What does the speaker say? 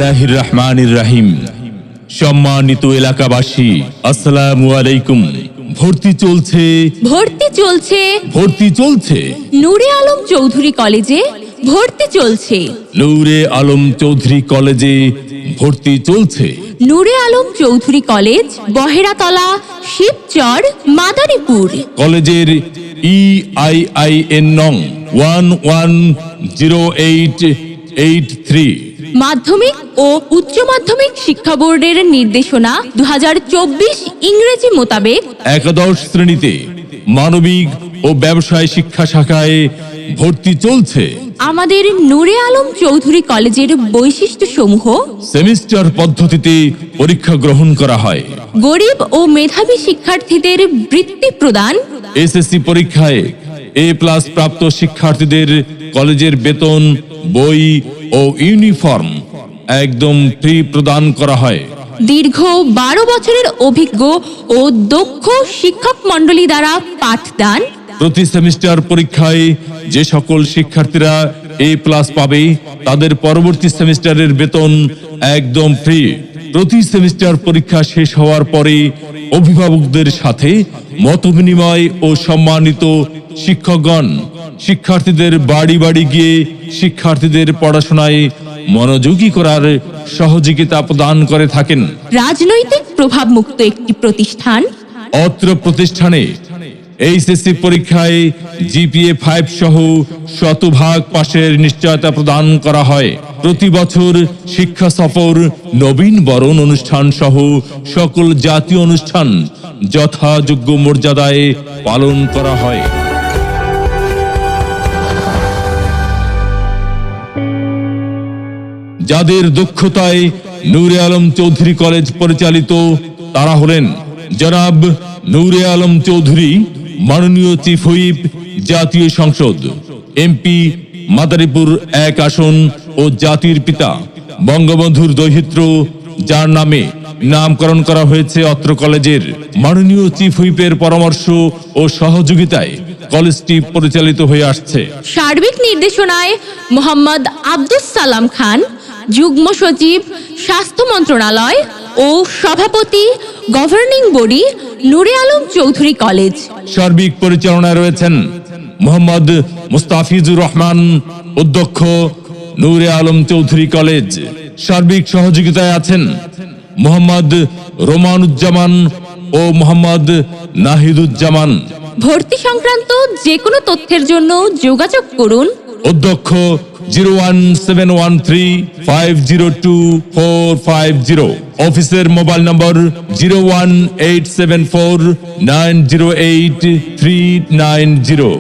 বিসমিল্লাহির রহমানির রহিম। সম্মানিত এলাকাবাসী, আসসালামু আলাইকুম। ভর্তি চলছে নূরে আলম চৌধুরী কলেজে ভর্তি চলছে। নূরে আলম চৌধুরী কলেজে ভর্তি চলছে। নূরে আলম চৌধুরী কলেজ, বহেরাতলা, শিবচর, মাদারীপুর। কলেজের EIIN নং 110883। মাধ্যমিক ও উচ্চ মাধ্যমিক শিক্ষা বোর্ডের নির্দেশনা 2024 ইংরেজি মোতাবেক একাদশ শ্রেণীতে মানবিক ও ব্যবসায় শিক্ষা শাখায় ভর্তি চলছে। আমাদের নূরে আলম চৌধুরী কলেজের বৈশিষ্ট্য সমূহ: সেমিস্টার পদ্ধতিতে পরীক্ষা গ্রহণ করা হয়। গরিব ও মেধাবী শিক্ষার্থীদের বৃত্তি প্রদান। SSC পরীক্ষায় A+ প্রাপ্ত শিক্ষার্থীদের কলেজের বেতন, বই ও ইউনিফর্ম একদম ফ্রি প্রদান করা হয়। দীর্ঘ 12 বছরের অভিজ্ঞ ও দক্ষ শিক্ষক মণ্ডলী দ্বারা পাঠদান। প্রতি সেমিস্টার পরীক্ষায় যে সকল শিক্ষার্থীরা A+ পাবে তাদের পরবর্তী সেমিস্টারের বেতন একদম ফ্রি। প্রতি সেমিস্টার পরীক্ষা শেষ হওয়ার পরে অভিভাবকদের সাথে মতবিনিময় ও সম্মানিত শিক্ষকগণ শিক্ষার্থীদের বাড়ি বাড়ি গিয়ে শিক্ষার্থীদের পড়াশোনায় মনোযোগী করার সহযোগিতা প্রদান করে থাকেন। রাজনৈতিক প্রভাব মুক্ত একটি প্রতিষ্ঠান। অত্র প্রতিষ্ঠানে HSC পরীক্ষায় GPA 5 সহ 100% পাশের নিশ্চয়তা প্রদান করা হয়। প্রতি বছর শিক্ষা সফর, নবীন বরণ অনুষ্ঠান সহ সকল জাতীয় অনুষ্ঠান যথাযোগ্য মর্যাদায় পালন করা হয়। যাদের দক্ষতায় নূরে আলম চৌধুরী কলেজ পরিচালিত তারা হলেন জনাব নূরে আলম চৌধুরী, মাননীয় চিফ হুইপ, জাতীয় সংসদ, MP মাদারীপুর 1 আসন ও জাতির পিতা বঙ্গবন্ধুর দৌহিত্র, যার নামে নামকরণ করা হয়েছে অত্র কলেজের। মাননীয় চিফ হুইপের পরামর্শ ও সহযোগিতায় কলেজটি পরিচালিত হয়ে আসছে। সার্বিক নির্দেশনায় মোহাম্মদ আব্দুস সালাম খান, যুগ্ম সচিব, স্বাস্থ্য মন্ত্রণালয় ও সভাপতি, গভর্নিং বডি, নূরে আলম চৌধুরী কলেজ। সার্বিক পরিচালনায় রয়েছেন মোহাম্মদ মুস্তাফিজুর রহমান, অধ্যক্ষ, নূরে আলম চৌধুরী কলেজ। সার্বিক সহযোগিতায় আছেন মোহাম্মদ রোমানুজ্জামান ও মোহাম্মদ নাহিদুজ্জামান। ভর্তি সংক্রান্ত যে কোনো তথ্যের জন্য যোগাযোগ করুন। অধ্যক্ষ 01713502450। অফিসের মোবাইল নম্বর 01874908390।